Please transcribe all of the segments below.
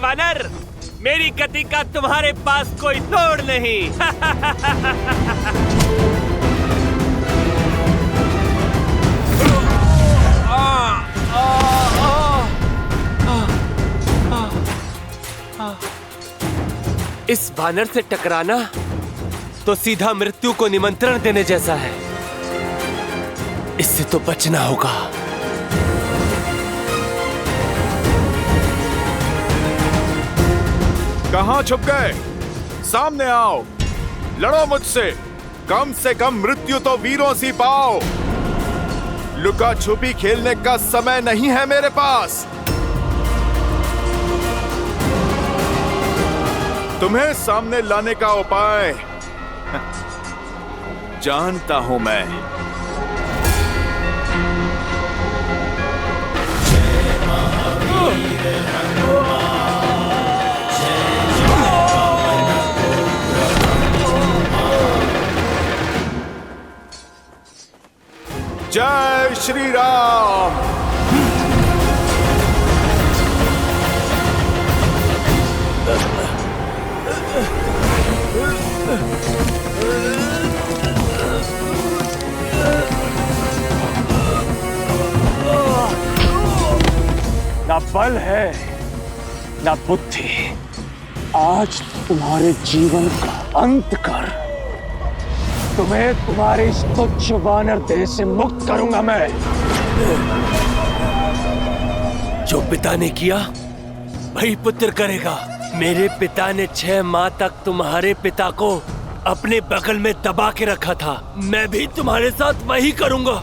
वानर, मेरी गति का तुम्हारे पास कोई तोड़ नहीं। इस वानर से टकराना तो सीधा मृत्यु को निमंत्रण देने जैसा है। इससे तो बचना होगा। कहां छुप गए? सामने आओ, लड़ो मुझसे। कम से कम मृत्यु तो वीरों सी पाओ। लुका छुपी खेलने का समय नहीं है मेरे पास। तुम्हें सामने लाने का उपाय जानता हूं मैं। जय श्री राम। ना बल है ना बुद्धि। आज तुम्हारे जीवन का अंत कर तुम्हें तुम्हारे इस तुच्छ वानर देह से मुक्त करूंगा मैं। जो पिता ने किया वही पुत्र करेगा। मेरे पिता ने 6 माह तक तुम्हारे पिता को अपने बगल में दबा के रखा था। मैं भी तुम्हारे साथ वही करूंगा।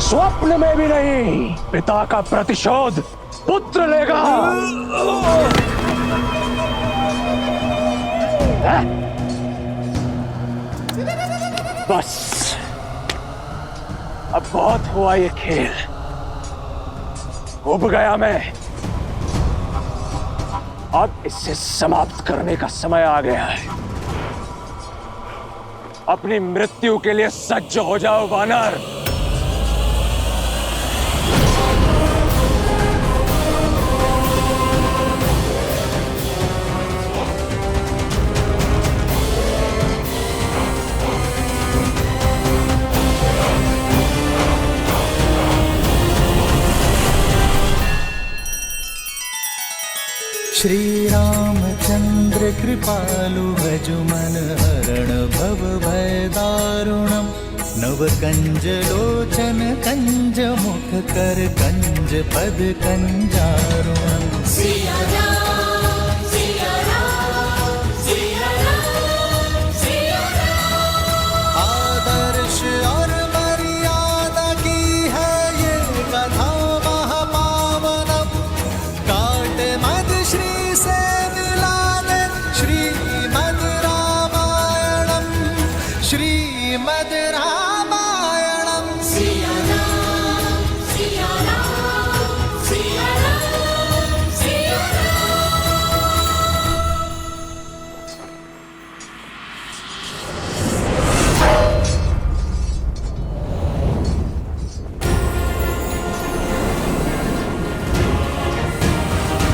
स्वप्न में भी नहीं। पिता का प्रतिशोध पुत्र लेगा। बस अब बहुत हुआ ये खेल। उब गया मैं। अब इसे समाप्त करने का समय आ गया है। अपनी मृत्यु के लिए सज्ज हो जाओ वानर। श्री रामचंद्र कृपालु भजु मन हरण भव भय दारुणम। नव कंज लोचन कंज मुख कर कंज पद कंजारुणम। सिया राम, सिया राम, सिया राम, सिया राम। आदर्श और मर्यादा की है ये कथा महापावनम। काट मद श्री से मिला दे श्रीमद् रामायणम। श्रीमद् रामायणम। सिया राम, सिया राम, सिया राम, सिया राम।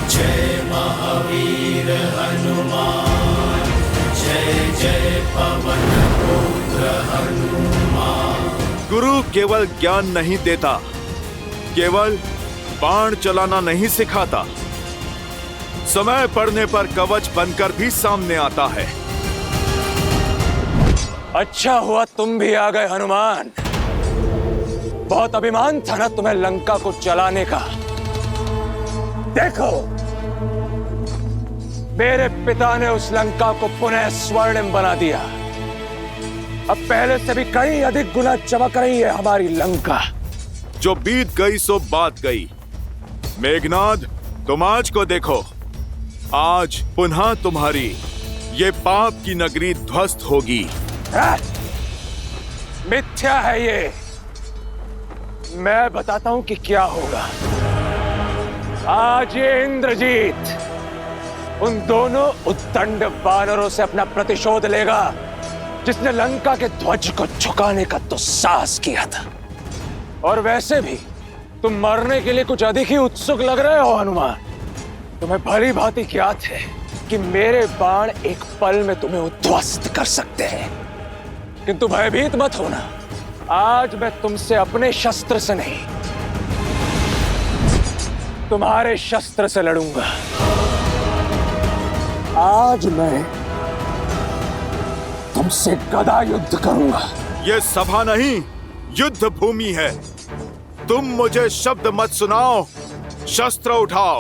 जय महावीर हनुमान। जय जय पवन पुत्र हनुमान। गुरु केवल ज्ञान नहीं देता, केवल बाण चलाना नहीं सिखाता, समय पड़ने पर कवच बनकर भी सामने आता है। अच्छा हुआ तुम भी आ गए हनुमान। बहुत अभिमान था ना तुम्हें लंका को जलाने का। देखो, मेरे पिता ने उस लंका को पुनः स्वर्णिम बना दिया। अब पहले से भी कई अधिक गुना चमक रही है हमारी लंका। जो बीत गई सो बात गई। मेघनाद, तुम आज को देखो। आज पुनः तुम्हारी ये पाप की नगरी ध्वस्त होगी। मिथ्या है ये। मैं बताता हूं कि क्या होगा। आज ये इंद्रजीत उन दोनों उत्तंड वानरों से अपना प्रतिशोध लेगा जिसने लंका के ध्वज को झुकाने का दुस्साहस किया था। और वैसे भी तुम मरने के लिए कुछ अधिक ही उत्सुक लग रहे हो हनुमान। तुम्हें भली भांति ज्ञात है कि मेरे बाण एक पल में तुम्हें उद्ध्वस्त कर सकते हैं, किंतु भयभीत मत होना। आज मैं तुमसे अपने शस्त्र से नहीं, तुम्हारे शस्त्र से लड़ूंगा। आज मैं तुमसे गदा युद्ध करूंगा। ये सभा नहीं, युद्ध भूमि है। तुम मुझे शब्द मत सुनाओ, शस्त्र उठाओ।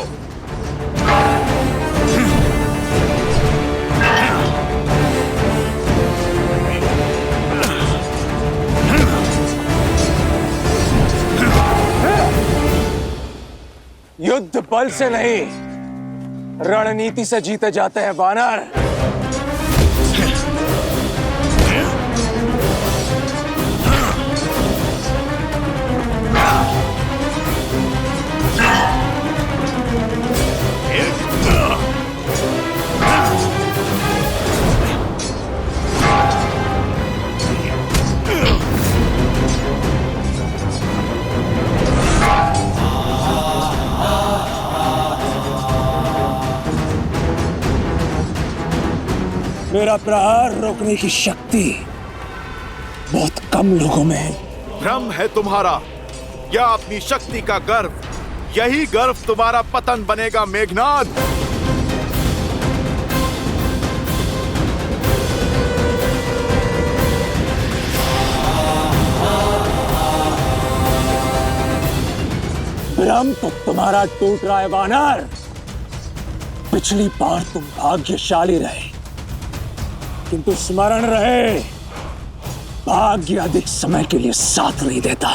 युद्ध बल से नहीं, रणनीति से जीते जाते हैं वानर। मेरा प्रहार रोकने की शक्ति बहुत कम लोगों में है। भ्रम है तुम्हारा या अपनी शक्ति का गर्व। यही गर्व तुम्हारा पतन बनेगा मेघनाद। भ्रम तो तुम्हारा टूट रहा है वानर। पिछली बार तुम भाग्यशाली रहे, किंतु स्मरण रहे, भाग्य अधिक समय के लिए साथ नहीं देता।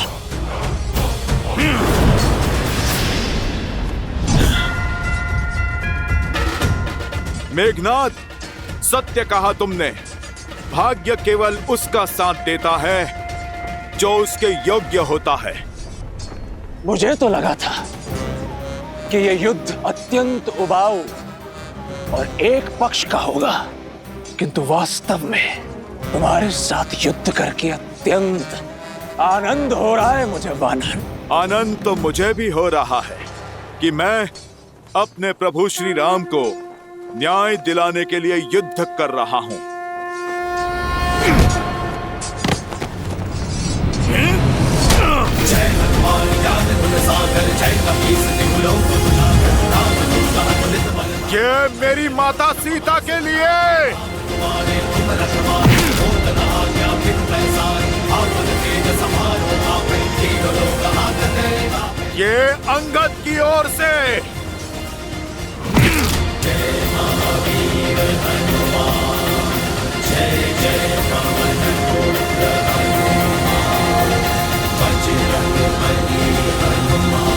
मेघनाद, सत्य कहा तुमने। भाग्य केवल उसका साथ देता है जो उसके योग्य होता है। मुझे तो लगा था कि यह युद्ध अत्यंत उबाऊ और एक पक्ष का होगा, किंतु वास्तव में तुम्हारे साथ युद्ध करके अत्यंत आनंद हो रहा है मुझे वानर। आनंद तो मुझे भी हो रहा है कि मैं अपने प्रभु श्री राम को न्याय दिलाने के लिए युद्ध कर रहा हूं। जय हनुमान ज्ञान गुण सागर, जय कपीस तिहु लोक उजागर, राम दूत अतुलित बल ये मेरी माता सीता के लिए। तुम्हारे तुम रखवारे, होत न आज्ञा फिर पैसारे, आपन तेज समारो आपे, तीनों लोक हाकते आपे। ये अंगद की ओर से। जय महावीर हनुमान, जय जय पवन पुत्र हनुमान, बजरंग बली हनुमान।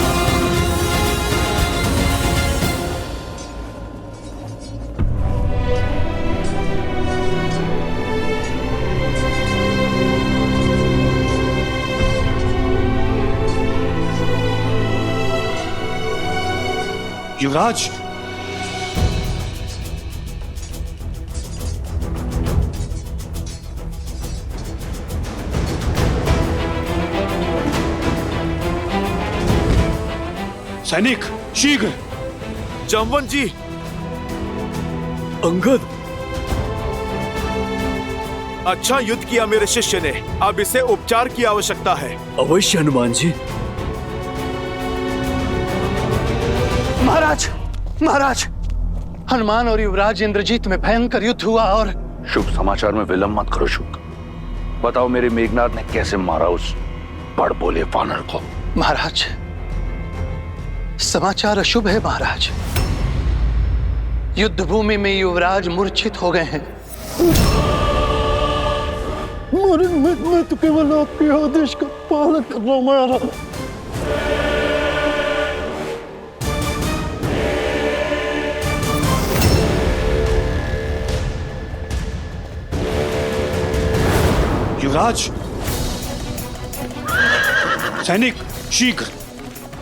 युवराज, सैनिक शीघ्र। जमवन जी। अंगद, अच्छा युद्ध किया मेरे शिष्य ने। अब इसे उपचार की आवश्यकता है। अवश्य हनुमान जी। महाराज, महाराज, हनुमान और युवराज इंद्रजीत में भयंकर युद्ध हुआ और शुभ समाचार में विलंब मत करो शुभ। बताओ मेरे मेघनाद ने कैसे मारा उस बड़ बोले वानर को। महाराज, समाचार अशुभ है महाराज। युद्ध भूमि में युवराज मूर्छित हो गए हैं। मैं तो केवल आपके आदेश का पालन कर रहा हूं महाराज। युवराज, सैनिक शीघ्र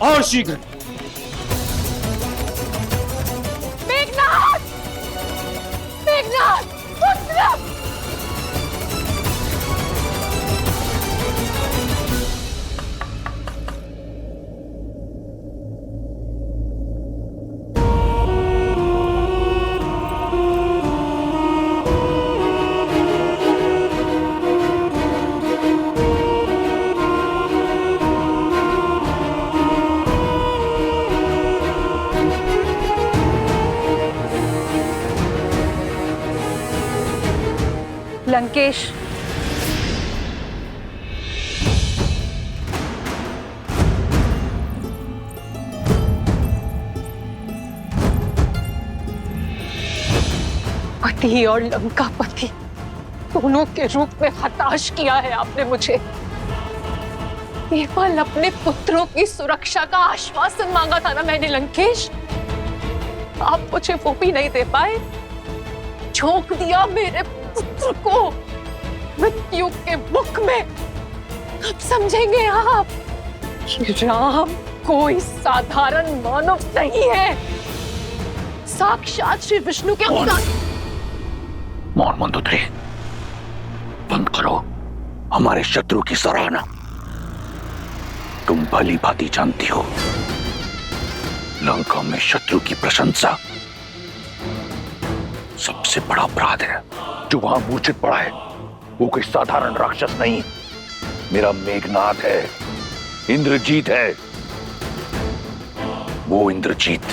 और शीघ्र। मेघनाद, मेघनाद, पुत्र! लंकेश। पति और लंकापति दोनों के रूप में हताश किया है आपने मुझे। केवल अपने पुत्रों की सुरक्षा का आश्वासन मांगा था ना मैंने लंकेश, आप मुझे वो भी नहीं दे पाए। झोंक दिया मेरे पुत्र को मृत्यु के मुख में। अब समझेंगे आप कि राम कोई साधारण मानव नहीं है, साक्षात श्री विष्णु के अवतार। मौन मंदोदरी, बंद करो हमारे शत्रु की सराहना। तुम भली भांति जानती हो लंका में शत्रु की प्रशंसा सबसे बड़ा अपराध है। जो वहां मूर्छित पड़ा है वो कोई साधारण राक्षस नहीं, मेरा मेघनाद है, इंद्रजीत है। वो इंद्रजीत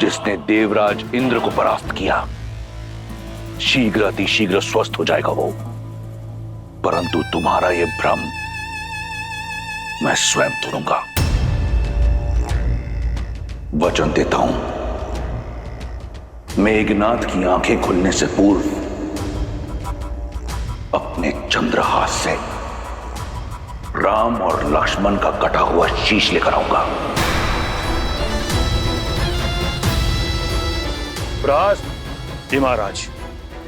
जिसने देवराज इंद्र को परास्त किया। शीघ्र अतिशीघ्र स्वस्थ हो जाएगा वो, परंतु तुम्हारा यह भ्रम मैं स्वयं तोड़ूंगा। वचन देता हूं, मेघनाद की आंखें खुलने से पूर्व अपने चंद्रहास से राम और लक्ष्मण का कटा हुआ शीश लेकर आऊंगा। महाराज,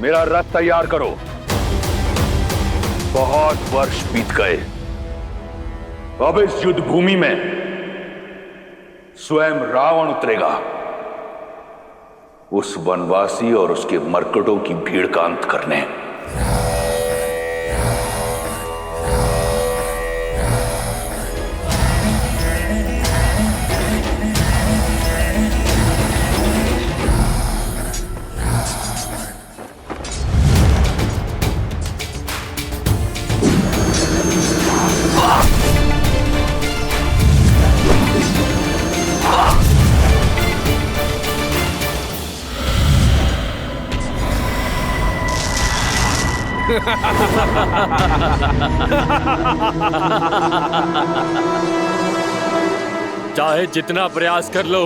मेरा रथ तैयार करो। बहुत वर्ष बीत गए, अब इस युद्ध भूमि में स्वयं रावण उतरेगा। उस वनवासी और उसके मरकटों की भीड़ का अंत करने। चाहे जितना प्रयास कर लो,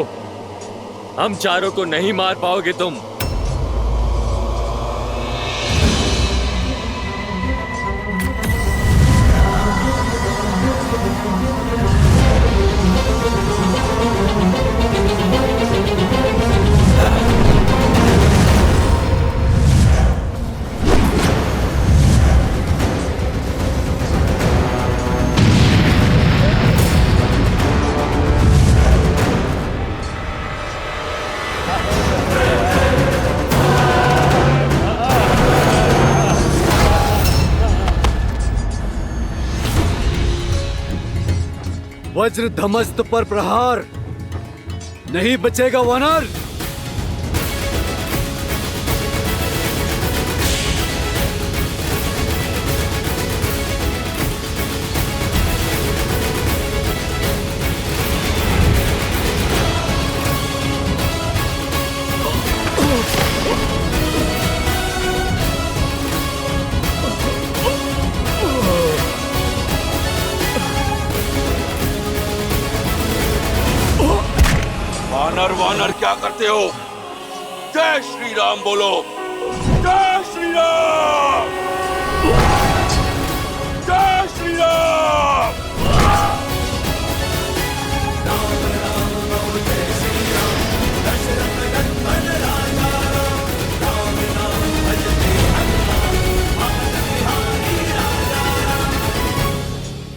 हम चारों को नहीं मार पाओगे तुम। वज्र धमस्त पर प्रहार, नहीं बचेगा वानर। वानर वानर क्या करते हो? जय श्री राम बोलो। जय श्री राम, जय श्री राम।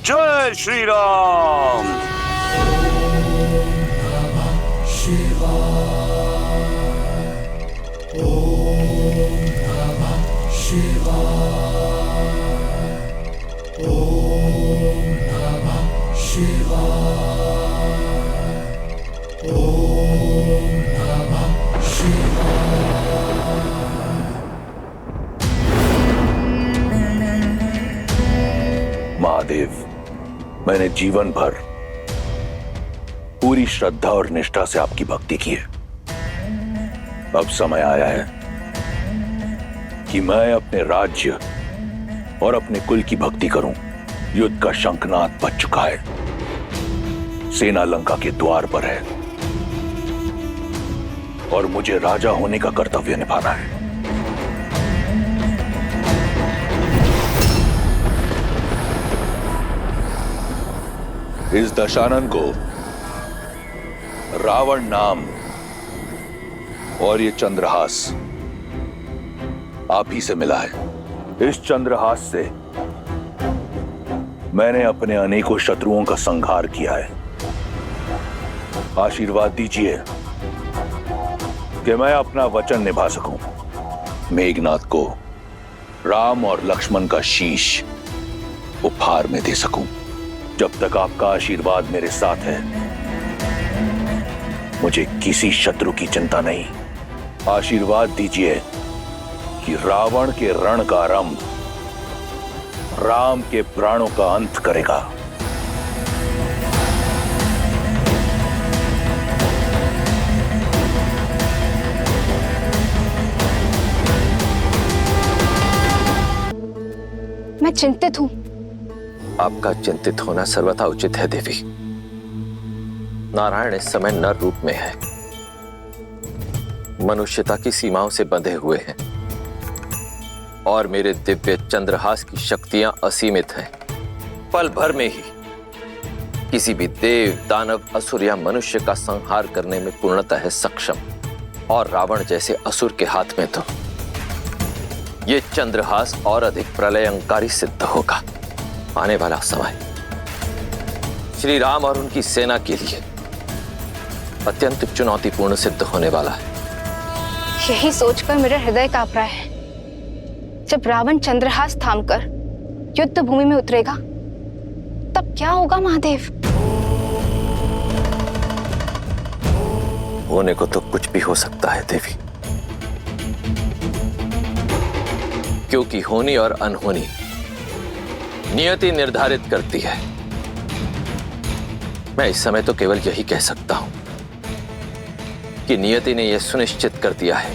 जय श्री राम। महादेव, मैंने जीवन भर पूरी श्रद्धा और निष्ठा से आपकी भक्ति की है। अब समय आया है कि मैं अपने राज्य और अपने कुल की भक्ति करूं। युद्ध का शंखनाद बज चुका है, सेना लंका के द्वार पर है और मुझे राजा होने का कर्तव्य निभाना है। इस दशानन को रावण नाम और ये चंद्रहास आप ही से मिला है। इस चंद्रहास से मैंने अपने अनेकों शत्रुओं का संहार किया है। आशीर्वाद दीजिए कि मैं अपना वचन निभा सकूं, मेघनाथ को राम और लक्ष्मण का शीश उपहार में दे सकूं। जब तक आपका आशीर्वाद मेरे साथ है, मुझे किसी शत्रु की चिंता नहीं। आशीर्वाद दीजिए कि रावण के रण का आरंभ राम के प्राणों का अंत करेगा। मैं चिंतित हूं। आपका चिंतित होना सर्वथा उचित है देवी। नारायण इस समय नर रूप में है, मनुष्यता की सीमाओं से बंधे हुए हैं और मेरे दिव्य चंद्रहास की शक्तियां असीमित हैं। पल भर में ही किसी भी देव, दानव, असुर या मनुष्य का संहार करने में पूर्णतः है सक्षम। और रावण जैसे असुर के हाथ में तो ये चंद्रहास और अधिक प्रलयंकारी सिद्ध होगा। आने वाला समय श्री राम और उनकी सेना के लिए अत्यंत चुनौतीपूर्ण सिद्ध होने वाला है। यही सोचकर मेरा हृदय कांप रहा है। जब रावण चंद्रहास थामकर युद्ध भूमि में उतरेगा, तब क्या होगा महादेव? होने को तो कुछ भी हो सकता है देवी, क्योंकि होनी और अनहोनी नियति निर्धारित करती है। मैं इस समय तो केवल यही कह सकता हूं कि नियति ने यह सुनिश्चित कर दिया है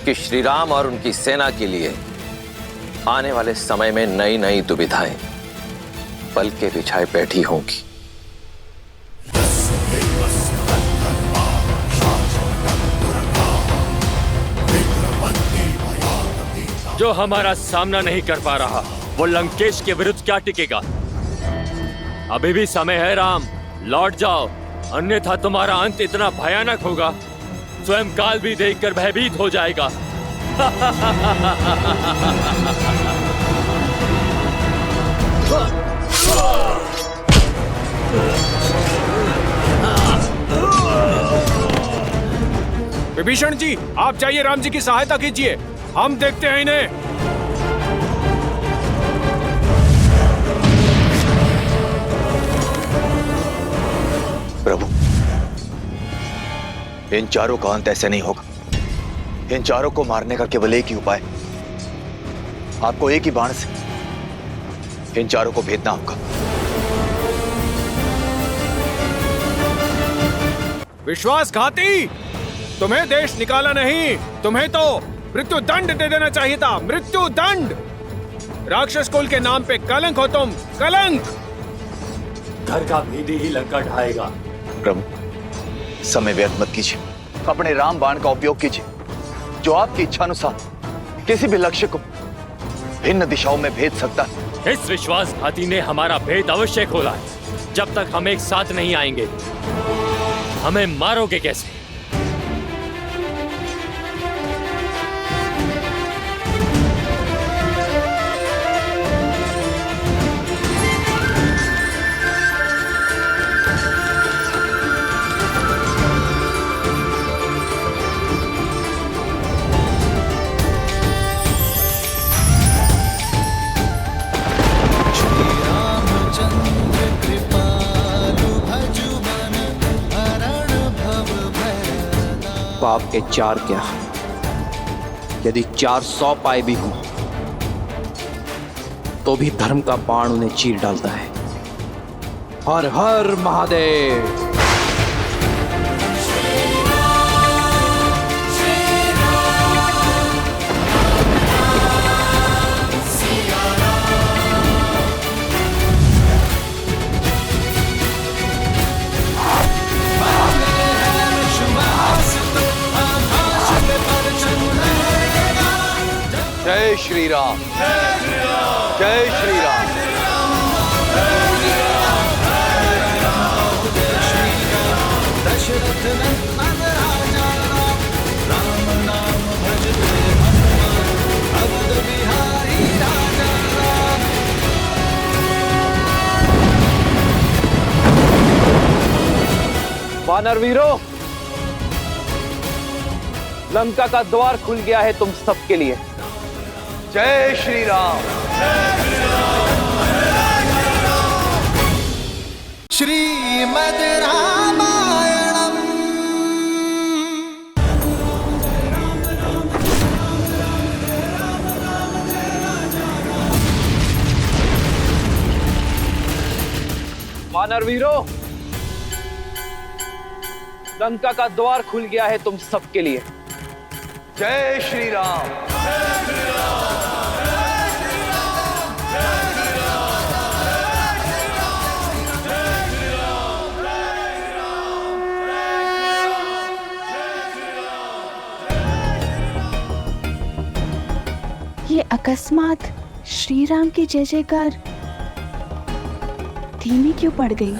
कि श्री राम और उनकी सेना के लिए आने वाले समय में नई नई दुविधाएं पल के बिछाए बैठी होंगी। जो हमारा सामना नहीं कर पा रहा, वो लंकेश के विरुद्ध क्या टिकेगा? अभी भी समय है राम, लौट जाओ, अन्यथा तुम्हारा अंत इतना भयानक होगा, स्वयं काल भी देखकर भयभीत हो जाएगा। विभीषण जी, आप जाइए, राम जी की सहायता कीजिए, हम देखते हैं इन्हें। प्रभु, इन चारों का अंत ऐसे नहीं होगा। इन चारों को मारने का केवल एक ही उपाय, आपको एक ही बाण से इन चारों को भेदना होगा। विश्वासघाती, तुम्हें देश निकाला नहीं, तुम्हें तो मृत्यु दंड दे देना चाहिए था। मृत्यु दंड! राक्षस कुल के नाम पे कलंक हो तुम, कलंक! घर का भेदी ही लंका ढाएगा। प्रभु, समय व्यर्थ मत कीजिए, अपने राम बाण का उपयोग कीजिए, जो आपकी इच्छा अनुसार किसी भी लक्ष्य को भिन्न दिशाओं में भेद सकता है। इस विश्वासघाती ने हमारा भेद अवश्य खोला है। जब तक हम एक साथ नहीं आएंगे, हमें मारोगे कैसे? पाप के चार क्या, यदि 400 पाए भी हों तो भी धर्म का बाण उन्हें चीर डालता है। हर हर महादेव। श्री राम, जय श्री राम। वानर वीरों, लंका का द्वार खुल गया है तुम सबके लिए। जय श्री राम। श्रीमद् रामायणम्। वानर वीरों, लंका का द्वार खुल गया है तुम सबके लिए। जय श्री राम। ये अकस्मात श्री राम की जय जयकार धीमी क्यों पड़ गई?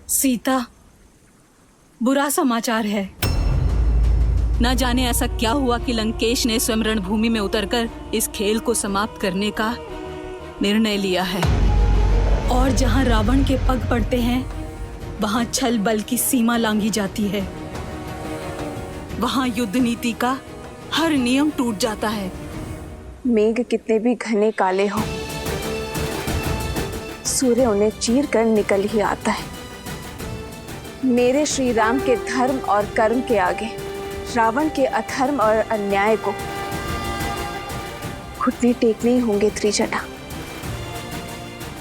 सीता, बुरा समाचार है। न जाने ऐसा क्या हुआ कि लंकेश ने स्वयं रणभूमि में उतरकर इस खेल को समाप्त करने का निर्णय लिया है। और जहां रावण के पग पड़ते हैं, वहां छल बल की सीमा लांघी जाती है। वहां युद्ध नीति का हर नियम टूट जाता है। मेघ कितने भी घने काले हों, सूर्य उन्हें चीर कर निकल ही आता है। मेरे श्री राम के धर्म और कर्म के आगे रावण के अधर्म और अन्याय को घुटने टेकने ही होंगे त्रिजटा,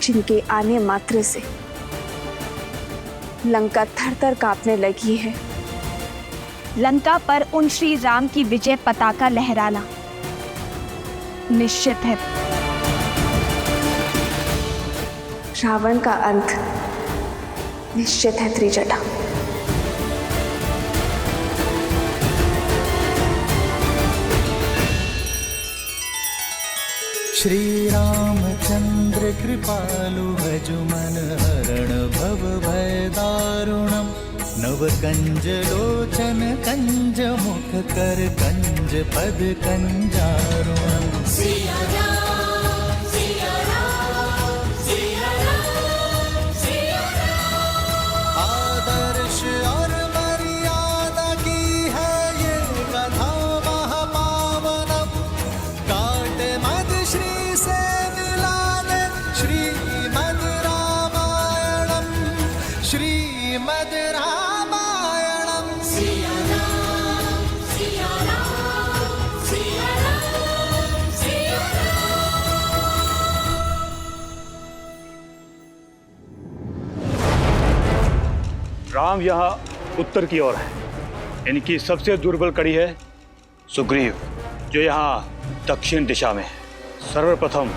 जिनके आने मात्र से लंका थर-थर कांपने लगी है। लंका पर उन श्री राम की विजय पताका लहराना निश्चित है। रावण का अंत निश्चित है त्रिजटा। श्री रामचंद्र कृपालु भजु मन हरण भव भय दारुणम। नव कंज लोचन कंज मुख कर कंज पद कंजारुणम। राम यहाँ उत्तर की ओर है। इनकी सबसे दुर्बल कड़ी है सुग्रीव, जो यहाँ दक्षिण दिशा में है। सर्वप्रथम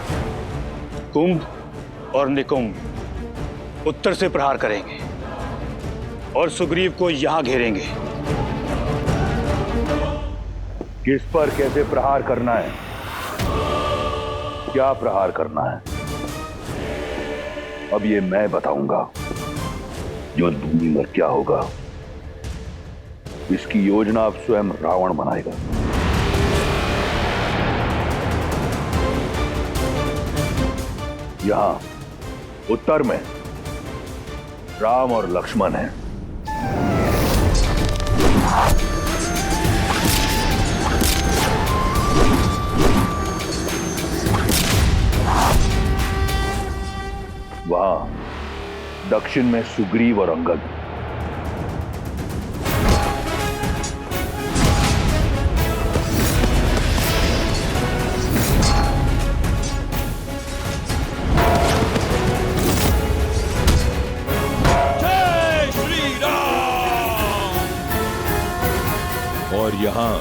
कुंभ और निकुंभ उत्तर से प्रहार करेंगे और सुग्रीव को यहाँ घेरेंगे। किस पर कैसे प्रहार करना है, क्या प्रहार करना है, अब ये मैं बताऊंगा। युद्ध भूमि में क्या होगा, इसकी योजना अब स्वयं रावण बनाएगा। यहां उत्तर में राम और लक्ष्मण हैं। वहां दक्षिण में सुग्रीव और अंगद। और यहां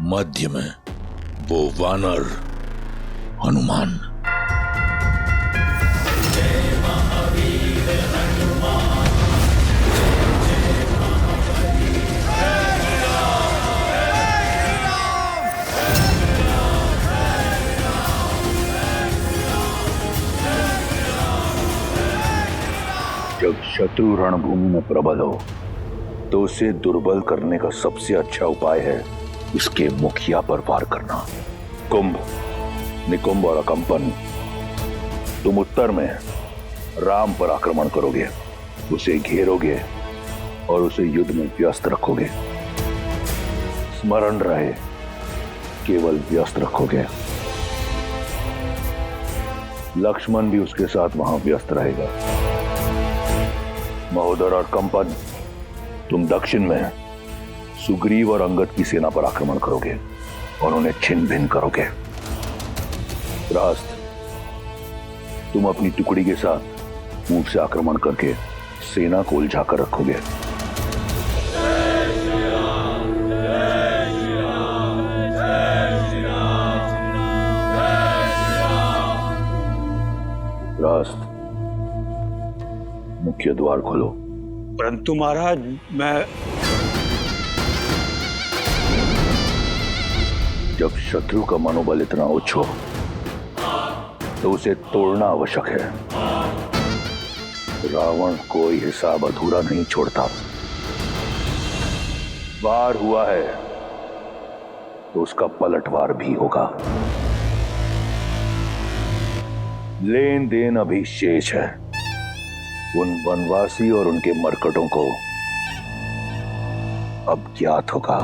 मध्य में वो वानर हनुमान। जब शत्रु रणभूमि में प्रबल हो तो उसे दुर्बल करने का सबसे अच्छा उपाय है उसके मुखिया पर वार करना। कुंभ, निकुंभ और अकंपन, तुम उत्तर में राम पर आक्रमण करोगे, उसे घेरोगे और उसे युद्ध में व्यस्त रखोगे। स्मरण रहे, केवल व्यस्त रखोगे। लक्ष्मण भी उसके साथ वहां व्यस्त रहेगा। महोदर और कंपन, तुम दक्षिण में सुग्रीव और अंगद की सेना पर आक्रमण करोगे और उन्हें छिन्न भिन्न करोगे। रास्त, तुम अपनी टुकड़ी के साथ पूर्व से आक्रमण करके सेना को उलझाकर रखोगे। रास्त, मुख्य द्वार खोलो। परंतु महाराज, मैं जब शत्रु का मनोबल इतना उच्च हो तो उसे तोड़ना आवश्यक है। रावण कोई हिसाब अधूरा नहीं छोड़ता। वार हुआ है तो उसका पलटवार भी होगा। लेन देन अभी शेष है। उन वनवासी और उनके मरकटों को अब ज्ञात होगा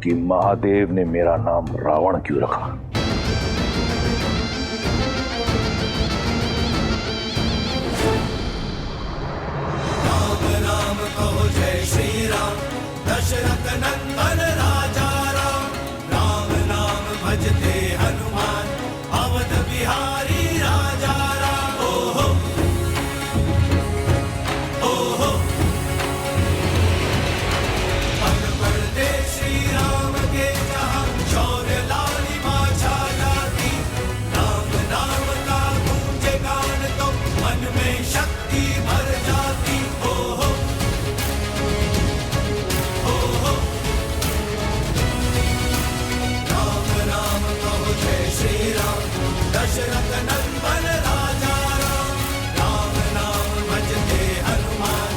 कि महादेव ने मेरा नाम रावण क्यों रखा। राम राम कहो जय श्री राम, दशरथ नंदन राजा राम। राम नाम भजते हनुमान, अवध बिहारी राजा राम। ओहो ओहो, पल पढ़ते श्री राम के जहां, शौर्य लालिमा छा जाती। राम नाम का गूंजे गान तो मन में शक्ति भर जाती। ओहो ओहो, राम राम कहो जय श्री राम, दशरथ नंदन राजा राम। राम नाम भजते हनुमान,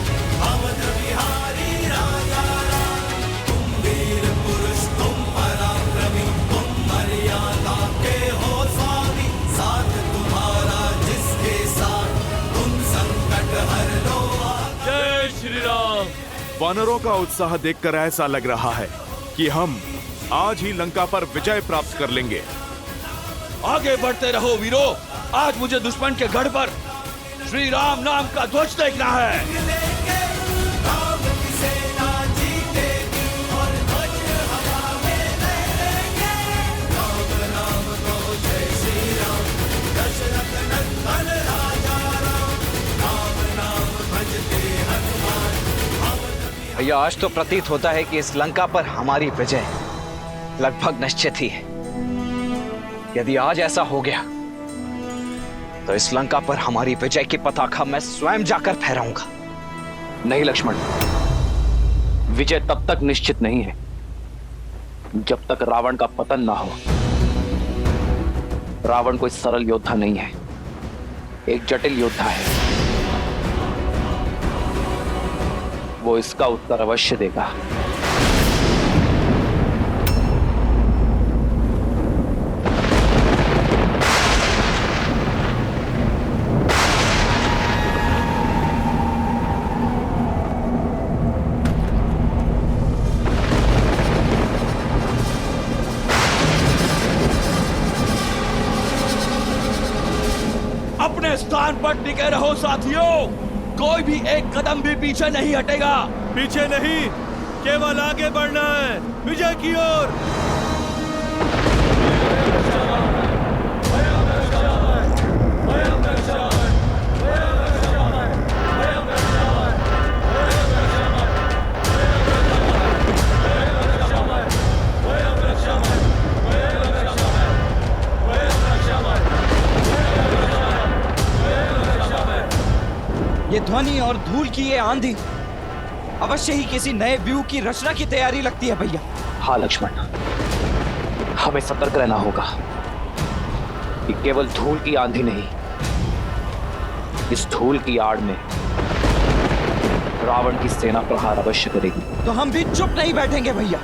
अवध बिहारी राजा राम। तुम वीर पुरुष, तुम पराक्रमी, तुम मर्यादा के हो स्वामी। साथ तुम्हारा जिसके साथ, तुम संकट हर लो। जय श्री राम। वानरों का उत्साह देखकर ऐसा लग रहा है कि हम आज ही लंका पर विजय प्राप्त कर लेंगे। आगे बढ़ते रहो वीरो। आज मुझे दुश्मन के गढ़ पर श्री राम नाम का ध्वज देखना है। राम की सेना जीतेगी और ध्वज हवा में लहरेंगे। राम नाम कहो जय श्री राम, दशरथ नंदन राजा राम। राम नाम भजते हनुमान, भैया, आज तो प्रतीत होता है कि इस लंका पर हमारी विजय लगभग निश्चित ही है। यदि आज ऐसा हो गया तो इस लंका पर हमारी विजय की पताका मैं स्वयं जाकर फहराऊंगा। नहीं लक्ष्मण, विजय तब तक निश्चित नहीं है जब तक रावण का पतन ना हो। रावण कोई सरल योद्धा नहीं है, एक जटिल योद्धा है। वो इसका उत्तर अवश्य देगा। अपने स्थान पर टिके रहो साथियों, कोई भी एक कदम भी पीछे नहीं हटेगा। पीछे नहीं, केवल आगे बढ़ना है, विजय की ओर। ये ध्वनि और धूल की ये आंधी अवश्य ही किसी नए व्यूह की रचना की तैयारी लगती है भैया। हाँ लक्ष्मण, हमें सतर्क रहना होगा। ये केवल धूल की आंधी नहीं, इस धूल की आड़ में रावण की सेना प्रहार अवश्य करेगी। तो हम भी चुप नहीं बैठेंगे भैया,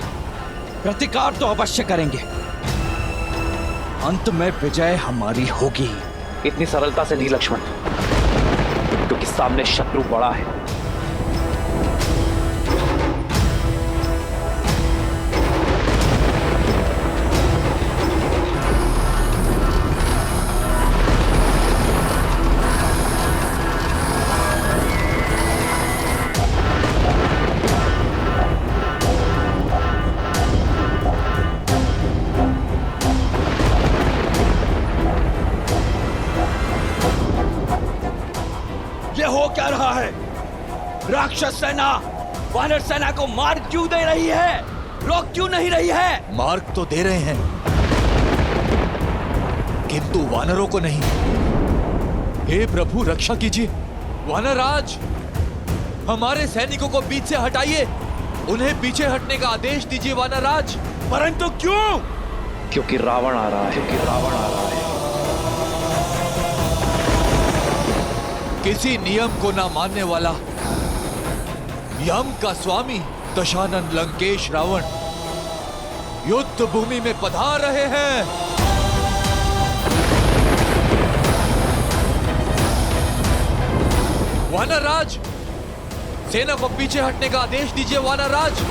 प्रतिकार तो अवश्य करेंगे। अंत में विजय हमारी होगी। इतनी सरलता से नहीं लक्ष्मण, क्योंकि सामने शत्रु बड़ा है। क्या रहा है? राक्षस सेना वानर सेना को मार क्यों दे रही है? रोक क्यों नहीं रही है? मार्ग तो दे रहे हैं, किंतु वानरों को नहीं। हे प्रभु रक्षा कीजिए। वानरराज, हमारे सैनिकों को बीच से हटाइए, उन्हें पीछे हटने का आदेश दीजिए वानरराज। परंतु क्यों? क्योंकि रावण आ रहा है। किसी नियम को ना मानने वाला यम का स्वामी दशानन लंकेश रावण युद्ध भूमि में पधार रहे हैं। वानरराज, सेना को पीछे हटने का आदेश दीजिए वानरराज।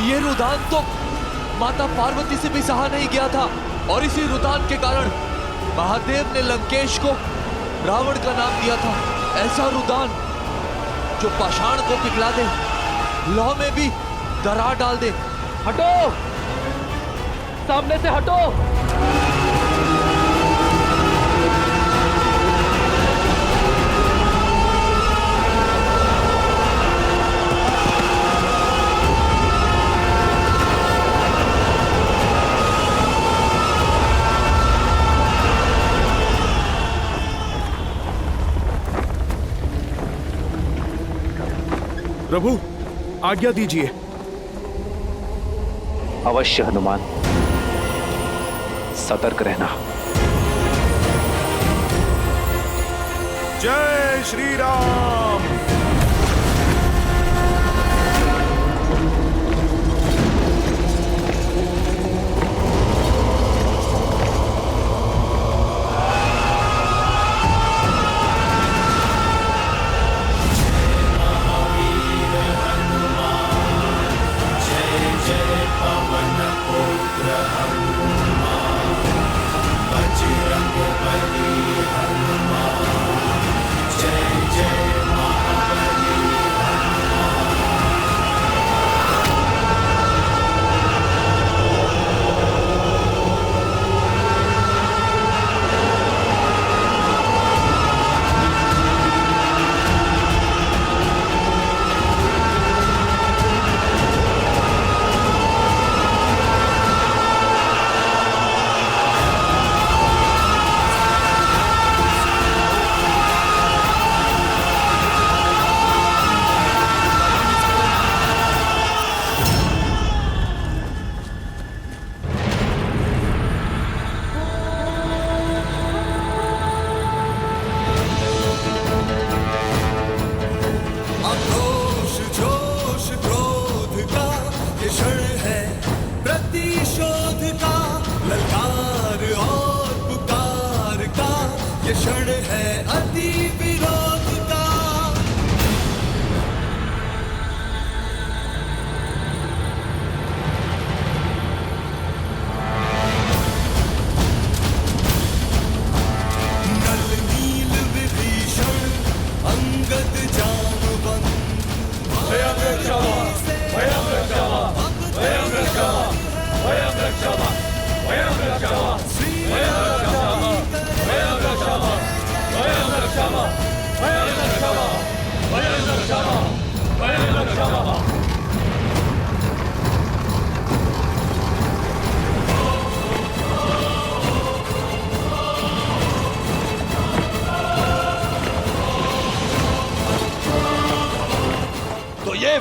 ये रुदान तो माता पार्वती से भी सहा नहीं गया था, और इसी रुदान के कारण महादेव ने लंकेश को रावण का नाम दिया था। ऐसा रुदान जो पाषाण को पिघला दे, लौह में भी दरार डाल दे। हटो, सामने से हटो। प्रभु आज्ञा दीजिए। अवश्य हनुमान, सतर्क रहना। जय श्री राम। बजरंग बली हनुमान, जय जय महाबली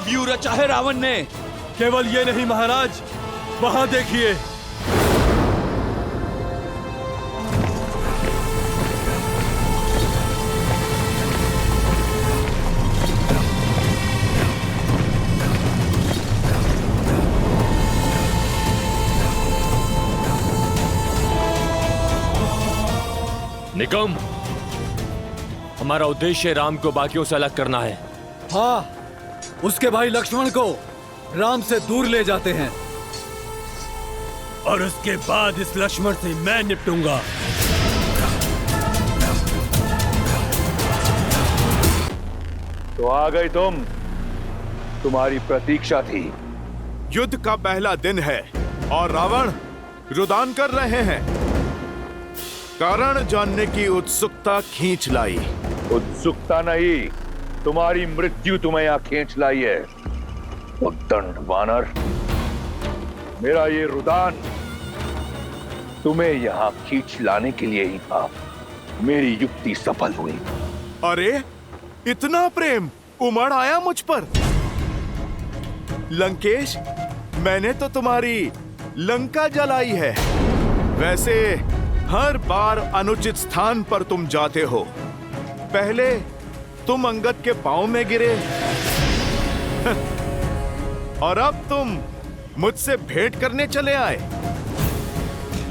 व्यूह रचा है रावण ने। केवल ये नहीं महाराज, वहां देखिए। निकम, हमारा उद्देश्य राम को बाकियों से अलग करना है। हाँ, उसके भाई लक्ष्मण को राम से दूर ले जाते हैं और उसके बाद इस लक्ष्मण से मैं निपटूंगा। तो आ गई तुम, तुम्हारी प्रतीक्षा थी। युद्ध का पहला दिन है और रावण रुदान कर रहे हैं। कारण जानने की उत्सुकता खींच लाई। उत्सुकता नहीं, तुम्हारी मृत्यु तुम्हें यहां खींच लाई है। उद्दंड वानर, मेरा ये रुदान तुम्हें यहां खींच लाने के लिए ही था। मेरी युक्ति सफल हुई। अरे इतना प्रेम उमड़ आया मुझ पर। लंकेश, मैंने तो तुम्हारी लंका जलाई है। वैसे हर बार अनुचित स्थान पर तुम जाते हो। पहले तुम अंगद के पांव में गिरे और अब तुम मुझसे भेंट करने चले आए।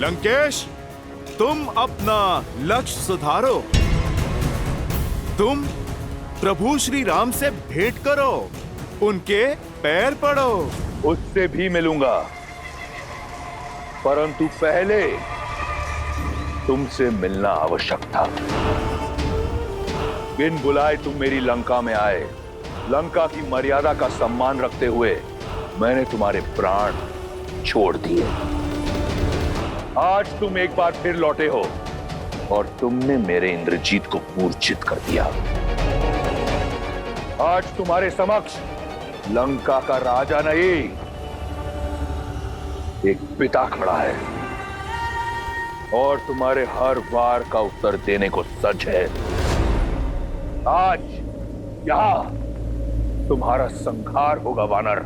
लंकेश, तुम अपना लक्ष्य सुधारो। तुम प्रभु श्री राम से भेंट करो, उनके पैर पड़ो। उससे भी मिलूंगा, परंतु पहले तुमसे मिलना आवश्यक था। बिन बुलाए तुम मेरी लंका में आए। लंका की मर्यादा का सम्मान रखते हुए मैंने तुम्हारे प्राण छोड़ दिए। आज तुम एक बार फिर लौटे हो और तुमने मेरे इंद्रजीत को मूर्छित कर दिया। आज तुम्हारे समक्ष लंका का राजा नहीं, एक पिता खड़ा है और तुम्हारे हर वार का उत्तर देने को सच है। आज यहां तुम्हारा संहार होगा वानर,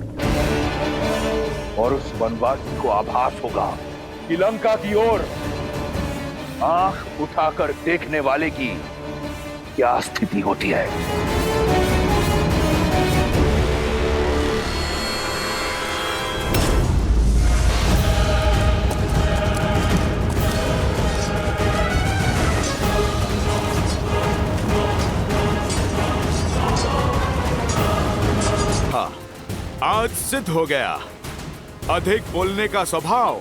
और उस वनवासी को आभास होगा कि लंका की ओर आंख उठाकर देखने वाले की क्या स्थिति होती है। आज सिद्ध हो गया, अधिक बोलने का स्वभाव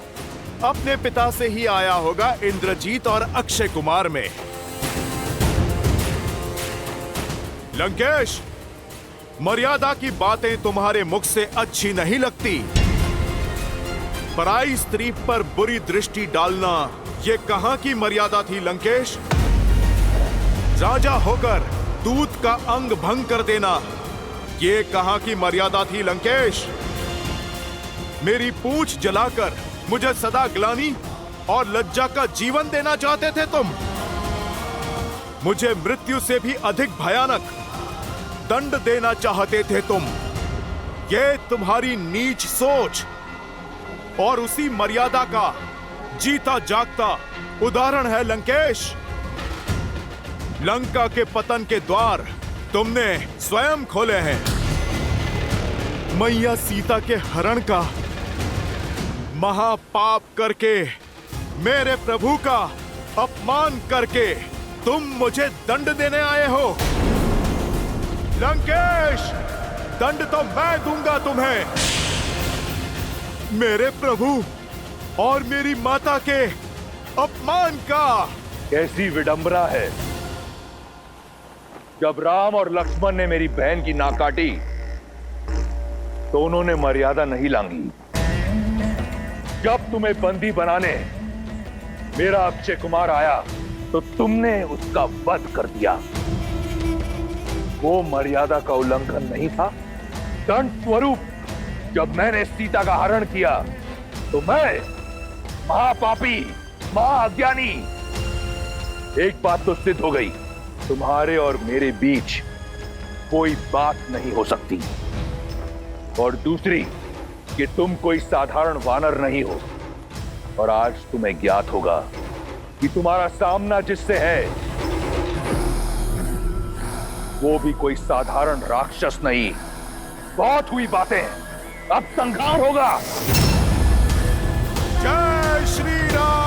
अपने पिता से ही आया होगा इंद्रजीत और अक्षय कुमार में। लंकेश, मर्यादा की बातें तुम्हारे मुख से अच्छी नहीं लगती। पराई स्त्री पर बुरी दृष्टि डालना ये कहां की मर्यादा थी लंकेश? राजा होकर दूत का अंग भंग कर देना ये कहां की मर्यादा थी लंकेश? मेरी पूंछ जलाकर मुझे सदा ग्लानि और लज्जा का जीवन देना चाहते थे तुम। मुझे मृत्यु से भी अधिक भयानक दंड देना चाहते थे तुम। ये तुम्हारी नीच सोच और उसी मर्यादा का जीता जागता उदाहरण है लंकेश। लंका के पतन के द्वार तुमने स्वयं खोले हैं। मैया सीता के हरण का महापाप करके, मेरे प्रभु का अपमान करके तुम मुझे दंड देने आए हो। लंकेश, दंड तो मैं दूंगा तुम्हें। मेरे प्रभु और मेरी माता के अपमान का। कैसी विडंबना है, जब राम और लक्ष्मण ने मेरी बहन की नाक काटी तो उन्होंने मर्यादा नहीं लांगी। जब तुम्हें बंदी बनाने मेरा अक्षय कुमार आया तो तुमने उसका वध कर दिया। वो मर्यादा का उल्लंघन नहीं था? दंड स्वरूप जब मैंने सीता का हरण किया तो मैं महापापी, महाअज्ञानी। एक बात तो सिद्ध हो गई, तुम्हारे और मेरे बीच कोई बात नहीं हो सकती। और दूसरी कि तुम कोई साधारण वानर नहीं हो। और आज तुम्हें ज्ञात होगा कि तुम्हारा सामना जिससे है वो भी कोई साधारण राक्षस नहीं। बहुत हुई बातें, अब संहार होगा। जय श्री राम।